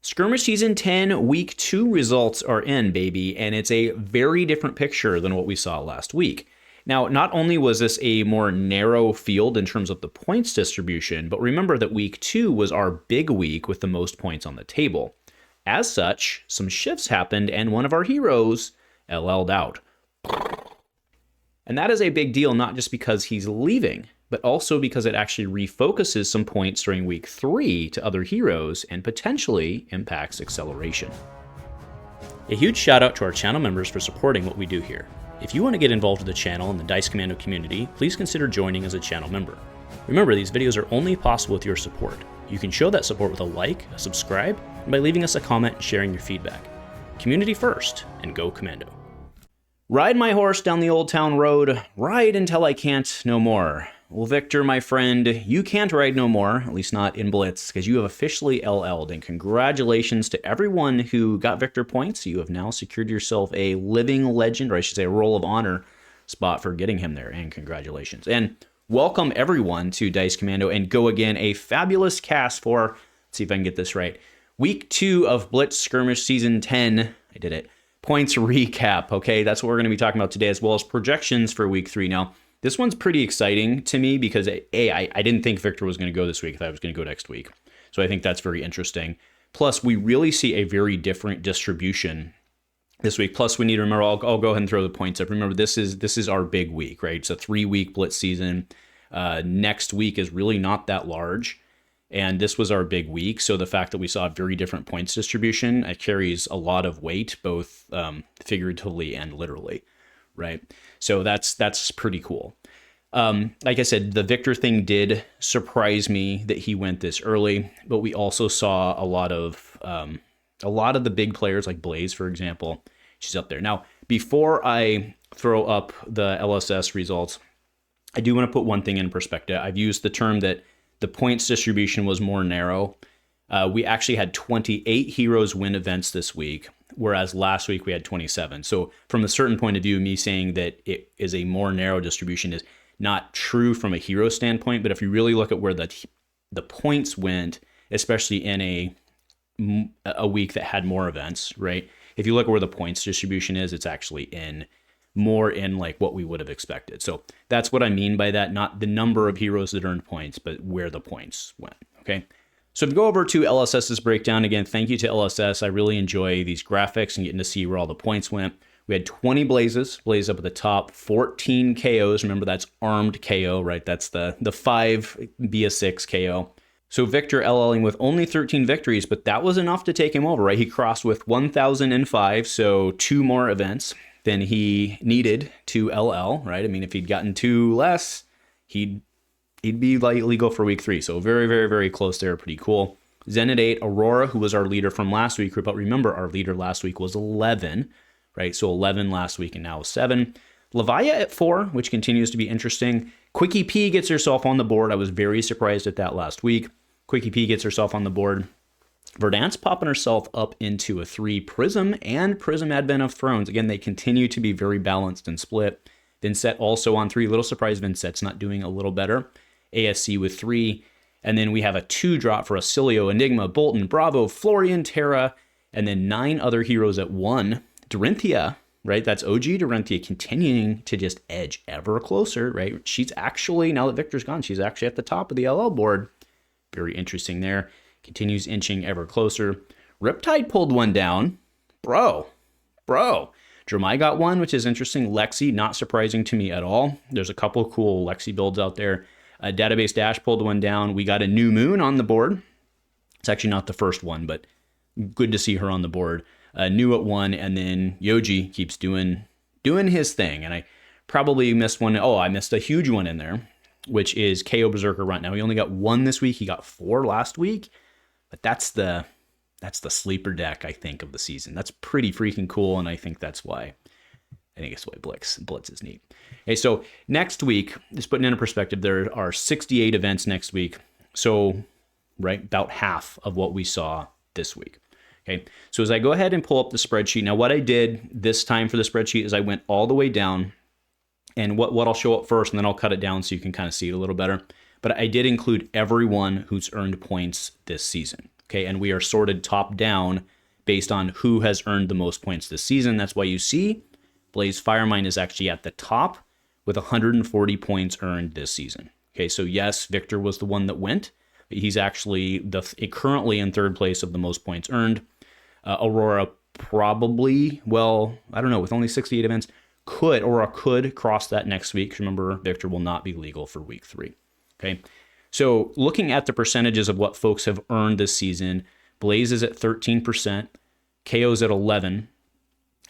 Skirmish Season 10 Week 2 results are in, baby, and it's a very different picture than what we saw last week. Now, not only was this a more narrow field in terms of the points distribution, but remember that Week 2 was our big week with the most points on the table. As such, some shifts happened and one of our heroes LL'd out. And that is a big deal, not just because he's leaving, but also because it actually refocuses some points during Week 3 to other heroes and potentially impacts acceleration. A huge shout out to our channel members for supporting what we do here. If you want to get involved with the channel and the Dice Commando community, please consider joining as a channel member. Remember, these videos are only possible with your support. You can show that support with a like, a subscribe, and by leaving us a comment and sharing your feedback. Community first, and go Commando. Ride my horse down the Old Town Road, ride until I can't no more. Well, Victor, my friend, you can't ride no more, at least not in Blitz, because you have officially LL'd, and congratulations to everyone who got Victor points. You have now secured yourself a living legend, or I should say a Roll of Honor spot for getting him there, and congratulations. And welcome everyone to Dice Commando, and go again, a fabulous cast for, let's see if I can get this right, Week 2 of Blitz Skirmish Season 10, I did it, points recap, okay? That's what we're going to be talking about today, as well as projections for Week 3. Now, this one's pretty exciting to me because, I didn't think Victor was going to go this week. I thought I was going to go next week. So I think that's very interesting. Plus, we really see a very different distribution this week. Plus, we need to remember, I'll go ahead and throw the points up. Remember, this is our big week, right? It's a 3-week Blitz season. Next week is really not that large. And this was our big week. So the fact that we saw a very different points distribution, it carries a lot of weight, both figuratively and literally. Right. So that's pretty cool. Like I said, the Victor thing did surprise me that he went this early, but we also saw a lot of the big players like Blaze, for example. She's up there. Now, before I throw up the LSS results, I do want to put one thing in perspective. I've used the term that the points distribution was more narrow. We actually had 28 heroes win events this week, whereas last week we had 27. So from a certain point of view, me saying that it is a more narrow distribution is not true from a hero standpoint. But if you really look at where the points went, especially in a week that had more events, right? If you look at where the points distribution is, it's actually more in like what we would have expected. So that's what I mean by that, not the number of heroes that earned points, but where the points went, okay? So to go over to LSS's breakdown, again, thank you to LSS. I really enjoy these graphics and getting to see where all the points went. We had 20 Blazes, Blaze up at the top, 14 KOs. Remember, that's armed KO, right? That's the 5 be a 6 KO. So Victor LLing with only 13 victories, but that was enough to take him over, right? He crossed with 1,005, so 2 more events than he needed to LL, right? I mean, if he'd gotten 2 less, he'd be legal for Week 3. So very, very, very close there. Pretty cool. Zen at 8. Aurora, who was our leader from last week. But remember, our leader last week was 11, right? So 11 last week and now 7. Levia at 4, which continues to be interesting. Quickie P gets herself on the board. I was very surprised at that last week. Quickie P gets herself on the board. Verdance popping herself up into a 3. Prism and Prism Advent of Thrones. Again, they continue to be very balanced and split. Vincent also on 3. Little surprise Vincent's not doing a little better. ASC with 3, and then we have a 2 drop for Acilio, Enigma, Boltyn, Bravo, Florian, Terra, and then 9 other heroes at 1. Dorinthea, right? That's OG Dorinthea continuing to just edge ever closer, right? She's actually, now that Victor's gone, she's actually at the top of the LL board. Very interesting there. Continues inching ever closer. Riptide pulled one down. Bro. Dramai got one, which is interesting. Lexi, not surprising to me at all. There's a couple of cool Lexi builds out there. Database Dash pulled one down. We got a new moon on the board. It's actually not the first one, but good to see her on the board. New at 1, and then Yoji keeps doing his thing. And I probably missed one. Oh, I missed a huge one in there, which is KO Berserker Run. Now, he only got 1 this week. He got 4 last week, but that's the sleeper deck, I think, of the season. That's pretty freaking cool, and I think that's why. I think it's why Blitz is neat. Okay, so next week, just putting in a perspective, there are 68 events next week. So, right, about half of what we saw this week. Okay, so as I go ahead and pull up the spreadsheet, now what I did this time for the spreadsheet is I went all the way down, and what I'll show up first, and then I'll cut it down so you can kind of see it a little better. But I did include everyone who's earned points this season. Okay, and we are sorted top down based on who has earned the most points this season. That's why you see Blaze Firemind is actually at the top with 140 points earned this season. Okay, so yes, Victor was the one that went, but he's actually currently in third place of the most points earned. Aurora probably, well, I don't know, with only 68 events, Aurora could cross that next week. Remember, Victor will not be legal for week 3. Okay, so looking at the percentages of what folks have earned this season, Blaze is at 13%, Kayo's at 11%.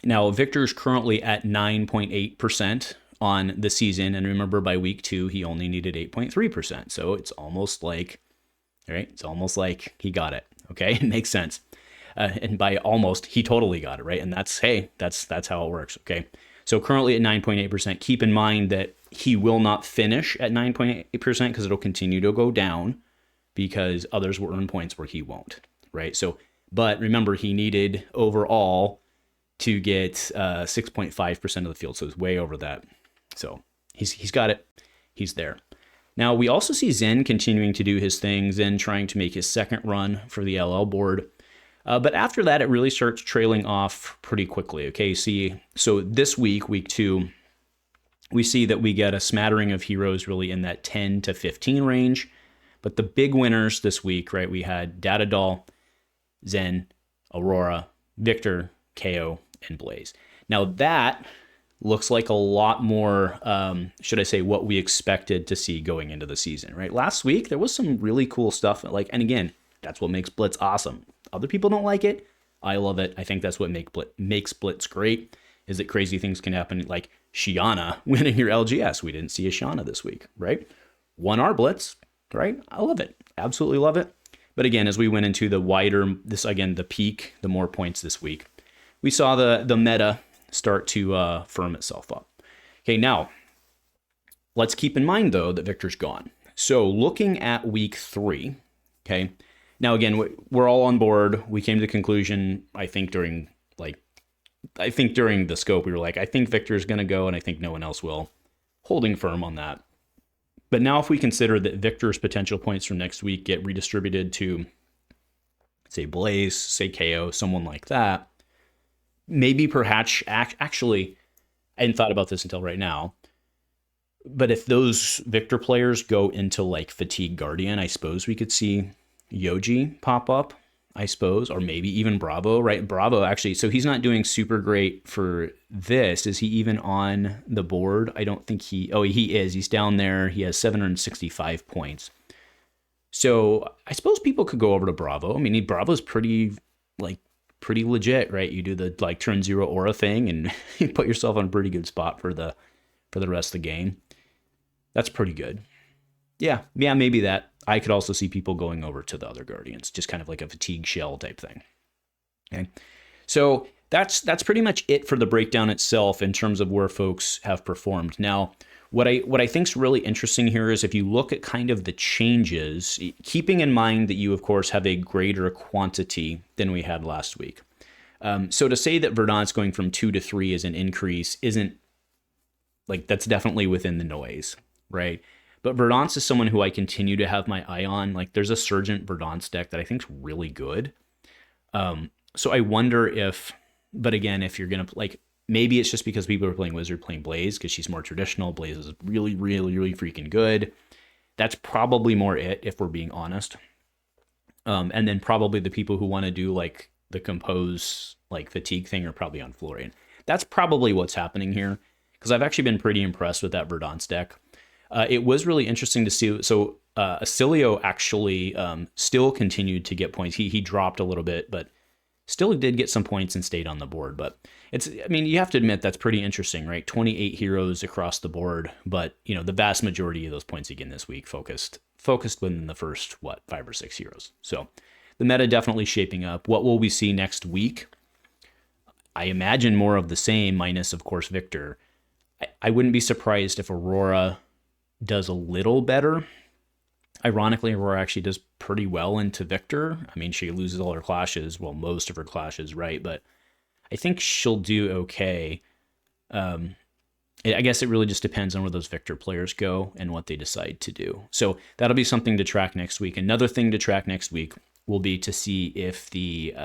Now, Victor's currently at 9.8% on the season, and remember, by week 2, he only needed 8.3%. So it's almost like, right? It's almost like he got it. Okay, it makes sense. And by almost, he totally got it, right? And that's how it works. Okay, so currently at 9.8%. Keep in mind that he will not finish at 9.8% because it'll continue to go down because others will earn points where he won't, right? So, but remember, he needed overall to get 6.5% of the field, so it's way over that. So he's got it. He's there. Now, we also see Zen continuing to do his thing, Zen trying to make his second run for the LL board. But after that, it really starts trailing off pretty quickly. Okay, so this week, week 2, we see that we get a smattering of heroes really in that 10 to 15 range. But the big winners this week, right, we had Data Doll, Zen, Aurora, Victor, Kayo, and Blaze. Now that looks like a lot more, should I say, what we expected to see going into the season, right? Last week, there was some really cool stuff. And again, that's what makes Blitz awesome. Other people don't like it. I love it. I think that's what makes Blitz great, is that crazy things can happen, like Shiana winning your LGS. We didn't see a Shiana this week, right? Won our Blitz, right? I love it. Absolutely love it. But again, as we went into the peak, the more points this week, we saw the meta start to firm itself up. Okay, now, let's keep in mind, though, that Victor's gone. So looking at week 3, okay, now again, we're all on board. We came to the conclusion, I think during the scope, we were like, I think Victor's going to go, and I think no one else will. Holding firm on that. But now if we consider that Victor's potential points from next week get redistributed to, say, Blaze, say Kayo, someone like that, maybe perhaps, actually, I hadn't thought about this until right now, but if those Victor players go into like Fatigue Guardian, I suppose we could see Yoji pop up, I suppose, or maybe even Bravo, right? Bravo, actually, so he's not doing super great for this. Is he even on the board? I don't think he is. He's down there. He has 765 points. So I suppose people could go over to Bravo. I mean, Bravo's pretty legit, right? You do the turn 0 aura thing and you put yourself on a pretty good spot for the rest of the game. That's pretty good. Yeah, maybe that. I could also see people going over to the other Guardians, just kind of like a Fatigue Shell type thing. Okay, so that's pretty much it for the breakdown itself in terms of where folks have performed. Now, what I think is really interesting here is if you look at kind of the changes, keeping in mind that you, of course, have a greater quantity than we had last week. So to say that Verdant's going from 2 to 3 is an increase isn't, that's definitely within the noise, right? But Verdance is someone who I continue to have my eye on. There's a Sergeant Verdance deck that I think is really good. So I wonder but again, if you're going to, maybe it's just because people are playing Wizard, playing Blaze, because she's more traditional. Blaze is really, really, really freaking good. That's probably more it, if we're being honest. And then probably the people who want to do, the Compose, Fatigue thing are probably on Florian. That's probably what's happening here, because I've actually been pretty impressed with that Verdance deck. It was really interesting to see. So Acilio actually still continued to get points. He dropped a little bit, but still did get some points and stayed on the board. But you have to admit that's pretty interesting, right? 28 heroes across the board, but the vast majority of those points again this week focused within the first 5 or 6 heroes. So the meta definitely shaping up. What will we see next week? I imagine more of the same, minus of course Victor. I wouldn't be surprised if Aurora does a little better. Ironically, Aurora actually does pretty well into Victor. I mean, she loses all her clashes, well, most of her clashes, right? But I think she'll do okay. I guess it really just depends on where those Victor players go and what they decide to do. So that'll be something to track next week. Another thing to track next week, will be to see if the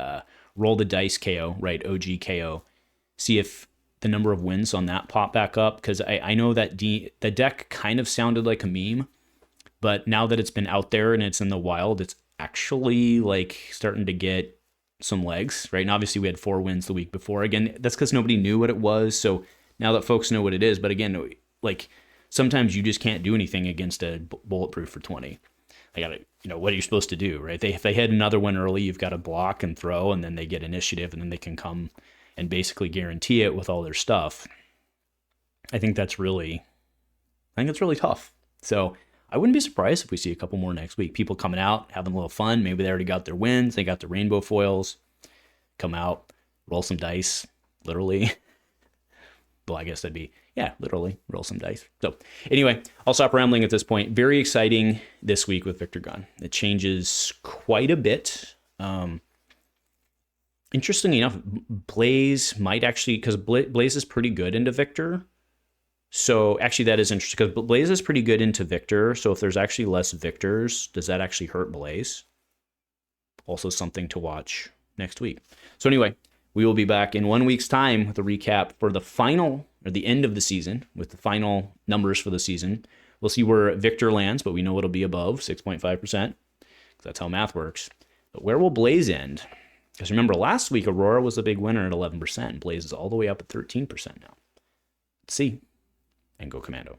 roll the dice KO, right, OG KO, see if the number of wins on that pop back up, because I know that the deck kind of sounded like a meme, but now that it's been out there and it's in the wild, it's actually like starting to get some legs, right? And obviously we had 4 wins the week before. Again, that's because nobody knew what it was. So now that folks know what it is, but again, like sometimes you just can't do anything against a bulletproof for 20. I got to, what are you supposed to do, right? If they hit another one early, you've got to block and throw, and then they get initiative, and then they can come and basically guarantee it with all their stuff. I think that's really tough. So I wouldn't be surprised if we see a couple more next week. People coming out, having a little fun. Maybe they already got their wins. They got the rainbow foils. Come out, roll some dice, literally. Well, I guess that'd be, literally roll some dice. So anyway, I'll stop rambling at this point. Very exciting this week with Victor Gun. It changes quite a bit. Interestingly enough, Blaze might actually, because Blaze is pretty good into Victor. So actually that is interesting, because Blaze is pretty good into Victor. So if there's actually less Victors, does that actually hurt Blaze? Also something to watch next week. So anyway, we will be back in 1 week's time with a recap for the final, or the end of the season, with the final numbers for the season. We'll see where Victor lands, but we know it'll be above 6.5%, because that's how math works. But where will Blaze end? Because remember, last week, Aurora was a big winner at 11%, and Blaze is all the way up at 13% now. Let's see, and go Commando.